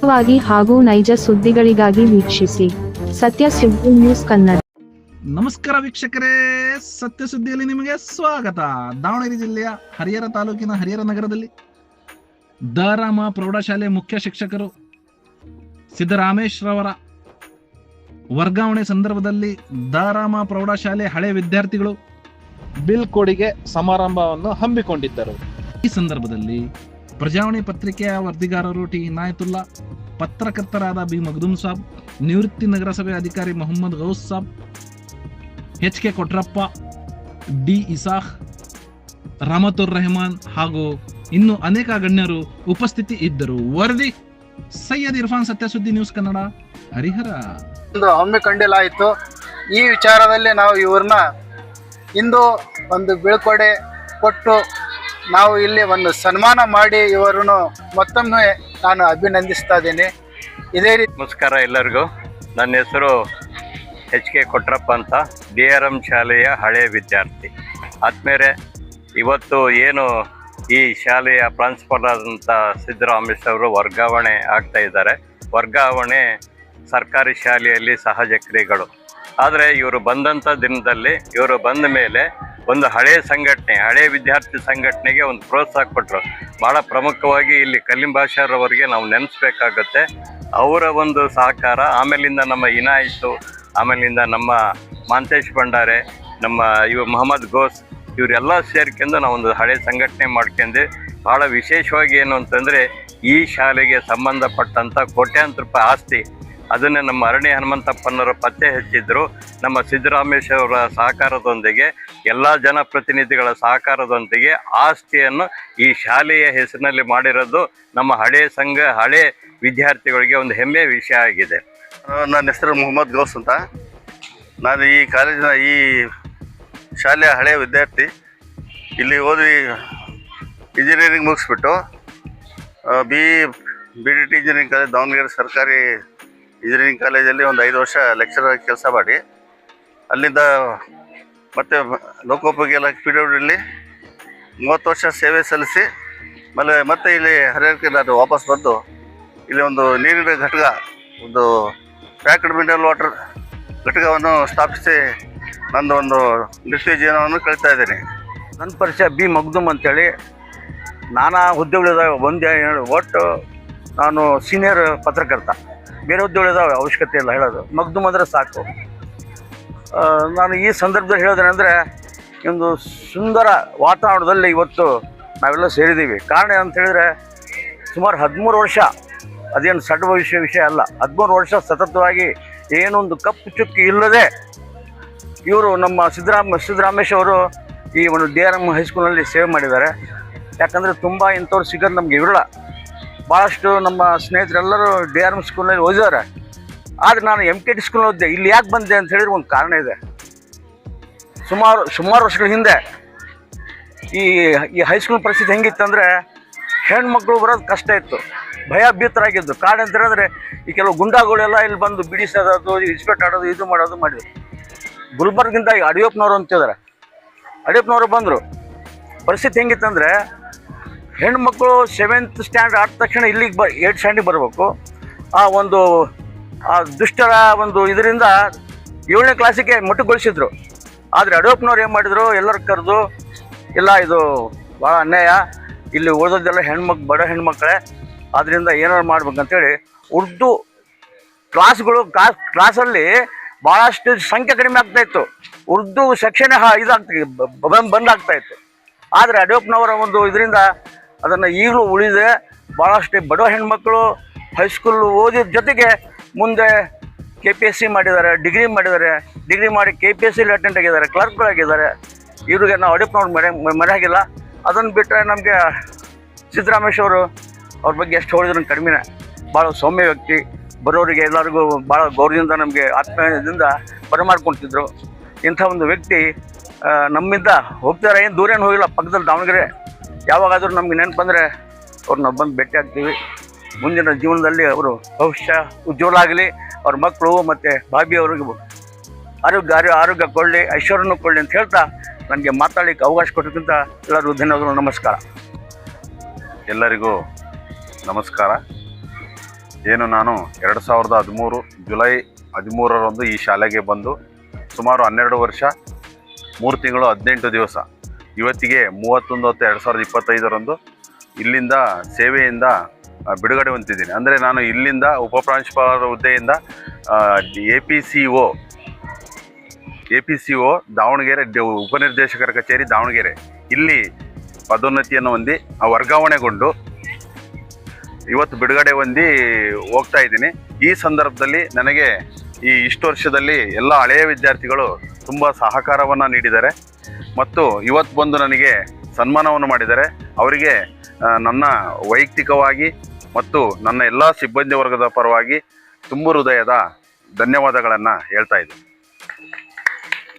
ವಾಗಿ ಹಾಗೂ ನೈಜ ಸುದ್ದಿಗಳಿಗಾಗಿ ವೀಕ್ಷಿಸಿ ಸತ್ಯ ಸುದ್ದಿ ನ್ಯೂಸ್ ಕನ್ನಡ. ನಮಸ್ಕಾರ ವೀಕ್ಷಕರೇ, ಸತ್ಯ ಸುದ್ದಿಯಲ್ಲಿ ನಿಮಗೆ ಸ್ವಾಗತ. ದಾವಣಗೆರೆ ಜಿಲ್ಲೆಯ ಹರಿಹರ ತಾಲೂಕಿನ ಹರಿಹರ ನಗರದಲ್ಲಿ ದಾರಾಮ ಪ್ರೌಢಶಾಲೆ ಮುಖ್ಯ ಶಿಕ್ಷಕರು ಸಿದ್ದರಾಮೇಶ್ ರವರ ವರ್ಗಾವಣೆ ಸಂದರ್ಭದಲ್ಲಿ ದಾರಾಮ ಪ್ರೌಢಶಾಲೆ ಹಳೆ ವಿದ್ಯಾರ್ಥಿಗಳು ಬೀಳ್ಕೊಡುಗೆ ಸಮಾರಂಭವನ್ನು ಹಮ್ಮಿಕೊಂಡಿದ್ದರು. ಈ ಸಂದರ್ಭದಲ್ಲಿ ಪ್ರಜಾವಾಣಿ ಪತ್ರಿಕೆಯ ವರದಿಗಾರರು ಟಿ ಇನಾಯತುಲ್ಲಾ, ಪತ್ರಕರ್ತರಾದ ಬಿ ಮಗ್ದುಮ್ ಸಾಬ್, ನಿವೃತ್ತಿ ನಗರಸಭೆ ಅಧಿಕಾರಿ Mohammed Ghouse Sab, H K Kotrappa, D Isah, Rahamatur Rehman ಹಾಗೂ ಇನ್ನು ಅನೇಕ ಗಣ್ಯರು ಉಪಸ್ಥಿತಿ ಇದ್ದರು. ವರದಿ ಸೈಯದ್ ಇರ್ಫಾನ್, ಸತ್ಯ ಸುದ್ದಿ ನ್ಯೂಸ್ ಕನ್ನಡ, ಹರಿಹರ. ಹಮ್ಮಿಕೊಂಡಿಲಾಯಿತು. ಈ ವಿಚಾರದಲ್ಲಿ ನಾವು ಇವ್ರನ್ನ ಇಂದು ಒಂದು ಬೀಳ್ಕೊಡೆ ಕೊಟ್ಟು ನಾವು ಇಲ್ಲಿ ಒಂದು ಸನ್ಮಾನ ಮಾಡಿ ಇವರನ್ನು ಮತ್ತೊಮ್ಮೆ ನಾನು ಅಭಿನಂದಿಸ್ತಾ ಇದ್ದೀನಿ. ಇದೇ ರೀತಿ ನಮಸ್ಕಾರ ಎಲ್ಲರಿಗೂ. ನನ್ನ ಹೆಸರು ಎಚ್ ಕೆ ಕೊಟ್ರಪ್ಪ ಅಂತ, DRM ಶಾಲೆಯ ಹಳೆಯ ವಿದ್ಯಾರ್ಥಿ. ಆದ್ಮೇಲೆ ಇವತ್ತು ಏನು ಈ ಶಾಲೆಯ ಪ್ರಾಂಶುಪಾಲ ಆದಂಥ ಸಿದ್ದರಾಮೇಶ್ ಅವರು ವರ್ಗಾವಣೆ ಆಗ್ತಾ ಇದ್ದಾರೆ. ವರ್ಗಾವಣೆ ಸರ್ಕಾರಿ ಶಾಲೆಯಲ್ಲಿ ಸಹಜ ಕ್ರಿಯೆಗಳು. ಆದರೆ ಇವರು ಬಂದಂಥ ದಿನದಲ್ಲಿ, ಇವರು ಬಂದ ಮೇಲೆ ಒಂದು ಹಳೆಯ ಸಂಘಟನೆ, ಹಳೆಯ ವಿದ್ಯಾರ್ಥಿ ಸಂಘಟನೆಗೆ ಒಂದು ಪ್ರೋತ್ಸಾಹ ಕೊಟ್ಟರು. ಭಾಳ ಪ್ರಮುಖವಾಗಿ ಇಲ್ಲಿ ಕಲೀಂ ಬಾಷಾರವರಿಗೆ ನಾವು ನೆನೆಸ್ಬೇಕಾಗತ್ತೆ. ಅವರ ಒಂದು ಸಹಕಾರ, ಆಮೇಲಿಂದ ನಮ್ಮ ಇನಾಯಿತು, ಆಮೇಲಿಂದ ನಮ್ಮ ಮಾಂತೇಶ್ ಭಂಡಾರೆ, ನಮ್ಮ ಮೊಹಮ್ಮದ್ ಗೋಸ್, ಇವರೆಲ್ಲ ಸೇರ್ಕೊಂಡು ನಾವೊಂದು ಹಳೆಯ ಸಂಘಟನೆ ಮಾಡ್ಕೊಂಡು ಭಾಳ ವಿಶೇಷವಾಗಿ ಏನು ಅಂತಂದರೆ ಈ ಶಾಲೆಗೆ ಸಂಬಂಧಪಟ್ಟಂಥ ಕೋಟ್ಯಾಂತರ ರೂಪಾಯಿ ಆಸ್ತಿ, ಅದನ್ನೇ ನಮ್ಮ ಅರಣ್ಯ ಹನುಮಂತಪ್ಪನವರು ಪತ್ತೆ ಹಚ್ಚಿದ್ರು. ನಮ್ಮ ಸಿದ್ದರಾಮೇಶ್ ಅವರ ಸಹಕಾರದೊಂದಿಗೆ, ಎಲ್ಲ ಜನಪ್ರತಿನಿಧಿಗಳ ಸಹಕಾರದೊಂದಿಗೆ ಆಸ್ತಿಯನ್ನು ಈ ಶಾಲೆಯ ಹೆಸರಿನಲ್ಲಿ ಮಾಡಿರೋದು ನಮ್ಮ ಹಳೆ ವಿದ್ಯಾರ್ಥಿಗಳಿಗೆ ಒಂದು ಹೆಮ್ಮೆಯ ವಿಷಯ ಆಗಿದೆ. ನನ್ನ ಹೆಸರು ಮೊಹಮ್ಮದ್ ಗೌಸ್ ಅಂತ. ನಾನು ಈ ಕಾಲೇಜಿನ ಈ ಶಾಲೆಯ ಹಳೆಯ ವಿದ್ಯಾರ್ಥಿ. ಇಲ್ಲಿ ಓದಿ ಇಂಜಿನಿಯರಿಂಗ್ ಮುಗಿಸ್ಬಿಟ್ಟು B D T engineering college, Davangere ಸರ್ಕಾರಿ ಇಂಜಿನಿಯರಿಂಗ್ ಕಾಲೇಜಲ್ಲಿ ಒಂದು 5 ವರ್ಷ ಲೆಕ್ಚರ್ ಆಗಿ ಕೆಲಸ ಮಾಡಿ, ಅಲ್ಲಿಂದ ಮತ್ತು ಲೋಕೋಪಯೋಗಿ ಇಲಾಖೆ PWD 30 ವರ್ಷ ಸೇವೆ ಸಲ್ಲಿಸಿ, ಮತ್ತೆ ಇಲ್ಲಿ ಹರಿಹರಕ್ಕೆ ನಾನು ವಾಪಸ್ ಬಂದು ಇಲ್ಲಿ ಒಂದು ನೀರಿನ ಘಟಕ, ಒಂದು ಪ್ಯಾಕ್ಡ್ ಮಿನರಲ್ ವಾಟರ್ ಘಟಕವನ್ನು ಸ್ಥಾಪಿಸಿ ನಂದು ಒಂದು ನಿತ್ಯ ಜೀವನವನ್ನು ಕಳೀತಾ ಇದ್ದೀನಿ. ನನ್ನ ಪರಿಚಯ ಬಿ ಮಗ್ದುಮ್ ಅಂತೇಳಿ. ನಾನಾ ಹುದ್ದೆಗಳಿದಾವೆ, ಒಂದೇ ಒಟ್ಟು ನಾನು ಸೀನಿಯರ್ ಪತ್ರಕರ್ತ. ಬೇರೆ ಹುದ್ದೆಗಳಿದಾವೆ, ಅವಶ್ಯಕತೆ ಇಲ್ಲ ಹೇಳೋದು. ಮಗ್ದುಮ್ ಅಂದರೆ ಸಾಕು. ನಾನು ಈ ಸಂದರ್ಭದಲ್ಲಿ ಹೇಳೋದೇನೆಂದರೆ, ಒಂದು ಸುಂದರ ವಾತಾವರಣದಲ್ಲಿ ಇವತ್ತು ನಾವೆಲ್ಲ ಸೇರಿದ್ದೀವಿ. ಕಾರಣ ಅಂತ ಹೇಳಿದರೆ, ಸುಮಾರು 13 ವರ್ಷ, ಅದೇನು ಸಣ್ಣ ವಿಷಯ ಅಲ್ಲ, 13 ವರ್ಷ ಸತತವಾಗಿ ಏನೊಂದು ಕಪ್ಪು ಚುಕ್ಕಿ ಇಲ್ಲದೆ ಇವರು ನಮ್ಮ ಸಿದ್ದರಾಮೇಶ್ ಅವರು ಈ ಒಂದು DRM ಹೈಸ್ಕೂಲ್ನಲ್ಲಿ ಸೇವೆ ಮಾಡಿದ್ದಾರೆ. ಯಾಕಂದರೆ ತುಂಬ ಇಂಥವ್ರು ಸಿಗೋದು ನಮಗೆ ಇರಲ್ಲ. ಭಾಳಷ್ಟು ನಮ್ಮ ಸ್ನೇಹಿತರೆಲ್ಲರೂ DRM ಸ್ಕೂಲ್ನಲ್ಲಿ ಓದಿದ್ದಾರೆ. ಆದರೆ ನಾನು MKT ಸ್ಕೂಲ್ನಲ್ಲಿ ಓದಿದೆ. ಇಲ್ಲಿ ಯಾಕೆ ಬಂದೆ ಅಂತ ಹೇಳಿದ್ರೆ ಒಂದು ಕಾರಣ ಇದೆ. ಸುಮಾರು ವರ್ಷಗಳ ಹಿಂದೆ ಈ ಹೈಸ್ಕೂಲ್ ಪರಿಸ್ಥಿತಿ ಹೆಂಗಿತ್ತಂದರೆ, ಹೆಣ್ಮಕ್ಳು ಬರೋದು ಕಷ್ಟ ಇತ್ತು, ಭಯಭೀತರಾಗಿದ್ದು. ಕಾರಣ ಅಂತ ಹೇಳಿದ್ರೆ, ಈ ಕೆಲವು ಗುಂಡಾಗಳೆಲ್ಲ ಇಲ್ಲಿ ಬಂದು ಬಿಡಿಸೋದು, ಇಸ್ಪೆಟ್ ಆಡೋದು, ಇದು ಮಾಡಿದ್ರು. ಗುಲ್ಬರ್ಗಿಂದ ಈಗ ಅಡಿಯಪ್ಪನವರು ಅಂತಿದ್ದಾರೆ, ಅಡಿಯಪ್ಪನವರು ಬಂದರು. ಪರಿಸ್ಥಿತಿ ಹೆಂಗಿತ್ತಂದರೆ, ಹೆಣ್ಮಕ್ಳು 7th ಸ್ಟ್ಯಾಂಡರ್ಡ್ ಆದ ತಕ್ಷಣ ಇಲ್ಲಿಗೆ 8th ಸ್ಟ್ಯಾಂಡಿಗೆ ಬರಬೇಕು. ಆ ದುಷ್ಟರ ಒಂದು ಇದರಿಂದ 7ನೇ ಕ್ಲಾಸಿಗೆ ಮೊಟ್ಟುಗೊಳಿಸಿದ್ರು. ಆದರೆ ಅಡಿಯಪ್ಪನವ್ರು ಏನು ಮಾಡಿದರು, ಎಲ್ಲರೂ ಕರೆದು, ಇಲ್ಲ ಇದು ಭಾಳ ಅನ್ಯಾಯ, ಇಲ್ಲಿ ಓದೋದೆಲ್ಲ ಬಡ ಹೆಣ್ಮಕ್ಳೇ, ಆದ್ದರಿಂದ ಏನಾರು ಮಾಡ್ಬೇಕಂತೇಳಿ ಉರ್ದು ಕ್ಲಾಸಲ್ಲಿ ಭಾಳಷ್ಟು ಸಂಖ್ಯೆ ಕಡಿಮೆ ಆಗ್ತಾಯಿತ್ತು. ಉರ್ದು ಸೆಕ್ಷನ್ ಬಂದಾಗ್ತಾಯಿತ್ತು. ಆದರೆ ಅಡಿಯಪ್ಪನವರ ಒಂದು ಇದರಿಂದ ಅದನ್ನು ಈಗಲೂ ಉಳಿದೆ. ಭಾಳಷ್ಟು ಬಡ ಹೆಣ್ಮಕ್ಳು ಹೈಸ್ಕೂಲ್ ಓದಿದ ಜೊತೆಗೆ ಮುಂದೆ KPSC ಮಾಡಿದ್ದಾರೆ, ಡಿಗ್ರಿ ಮಾಡಿ KPSCಲಿ ಅಟೆಂಡ್ ಆಗಿದ್ದಾರೆ, ಕ್ಲರ್ಕ್ಗಳಾಗಿದ್ದಾರೆ. ಇವ್ರಿಗೆ ನಾವು ಅಡಿಯಪ್ಪನವ್ರು ಮರೆಯಾಗಿಲ್ಲ. ಅದನ್ನು ಬಿಟ್ಟರೆ ನಮಗೆ ಸಿದ್ದರಾಮೇಶ್ ಅವ್ರ ಬಗ್ಗೆ ಎಷ್ಟು ಹೇಳಿದ್ರು ಕಡಿಮೆನೇ. ಭಾಳ ಸೌಮ್ಯ ವ್ಯಕ್ತಿ, ಬರೋರಿಗೆ ಎಲ್ಲರಿಗೂ ಭಾಳ ಗೌರವದಿಂದ, ನಮಗೆ ಆತ್ಮೀಯದಿಂದ ಬರಮಾಡ್ಕೊಳ್ತಿದ್ರು. ಇಂಥ ಒಂದು ವ್ಯಕ್ತಿ ನಮ್ಮಿಂದ ಹೋಗ್ತಾರೆ, ಏನು ದೂರ ಹೋಗಿಲ್ಲ, ಪಕ್ಕದಲ್ಲಿ ದಾವಣಗೆರೆ. ಯಾವಾಗಾದರೂ ನಮಗೆ ನೆನಪು ಬಂದರೆ ಅವ್ರನ್ನ ಬಂದು ಭೇಟಿ ಆಗ್ತೀವಿ. ಮುಂದಿನ ಜೀವನದಲ್ಲಿ ಅವರು ಭವಿಷ್ಯ ಉಜ್ವಲ ಆಗಲಿ, ಅವ್ರ ಮಕ್ಕಳು ಮತ್ತು ಭಾಬಿ ಅವ್ರಿಗೆ ಆರೋಗ್ಯ ಕೊಡಲಿ, ಐಶ್ವರ್ಯನೂ ಕೊಡಲಿ ಅಂತ ಹೇಳ್ತಾ ನನಗೆ ಮಾತಾಡಲಿಕ್ಕೆ ಅವಕಾಶ ಕೊಟ್ಟಿದ್ದಂಥ ಎಲ್ಲರಿಗೂ ಧನ್ಯವಾದಗಳು. ನಮಸ್ಕಾರ. ಎಲ್ಲರಿಗೂ ನಮಸ್ಕಾರ. ಏನು ನಾನು 2013 ಜುಲೈ 13ರಂದು ಈ ಶಾಲೆಗೆ ಬಂದು ಸುಮಾರು 12 ವರ್ಷ 3 ತಿಂಗಳು 18 ದಿವಸ ಇವತ್ತಿಗೆ 31/10/2025ರಂದು ಇಲ್ಲಿಂದ ಸೇವೆಯಿಂದ ಬಿಡುಗಡೆ ಹೊಂದಿದ್ದೀನಿ. ಅಂದರೆ ನಾನು ಇಲ್ಲಿಂದ ಉಪಪ್ರಾಂಶುಪಾಲರ ಹುದ್ದೆಯಿಂದ APCO ದಾವಣಗೆರೆ ಉಪನಿರ್ದೇಶಕರ ಕಚೇರಿ ದಾವಣಗೆರೆ ಇಲ್ಲಿ ಪದೋನ್ನತಿಯನ್ನು ಹೊಂದಿ ವರ್ಗಾವಣೆಗೊಂಡು ಇವತ್ತು ಬಿಡುಗಡೆ ಹೊಂದಿ ಹೋಗ್ತಾ ಇದ್ದೀನಿ. ಈ ಸಂದರ್ಭದಲ್ಲಿ ನನಗೆ ಇಷ್ಟು ವರ್ಷದಲ್ಲಿ ಎಲ್ಲ ಹಳೆಯ ವಿದ್ಯಾರ್ಥಿಗಳು ತುಂಬ ಸಹಕಾರವನ್ನು ನೀಡಿದ್ದಾರೆ ಮತ್ತು ಇವತ್ತು ಬಂದು ನನಗೆ ಸನ್ಮಾನವನ್ನು ಮಾಡಿದ್ದಾರೆ. ಅವರಿಗೆ ನನ್ನ ವೈಯಕ್ತಿಕವಾಗಿ ಮತ್ತು ನನ್ನ ಎಲ್ಲ ಸಿಬ್ಬಂದಿ ವರ್ಗದ ಪರವಾಗಿ ತುಂಬ ಹೃದಯದ ಧನ್ಯವಾದಗಳನ್ನು ಹೇಳ್ತಾ ಇದ್ದೀನಿ.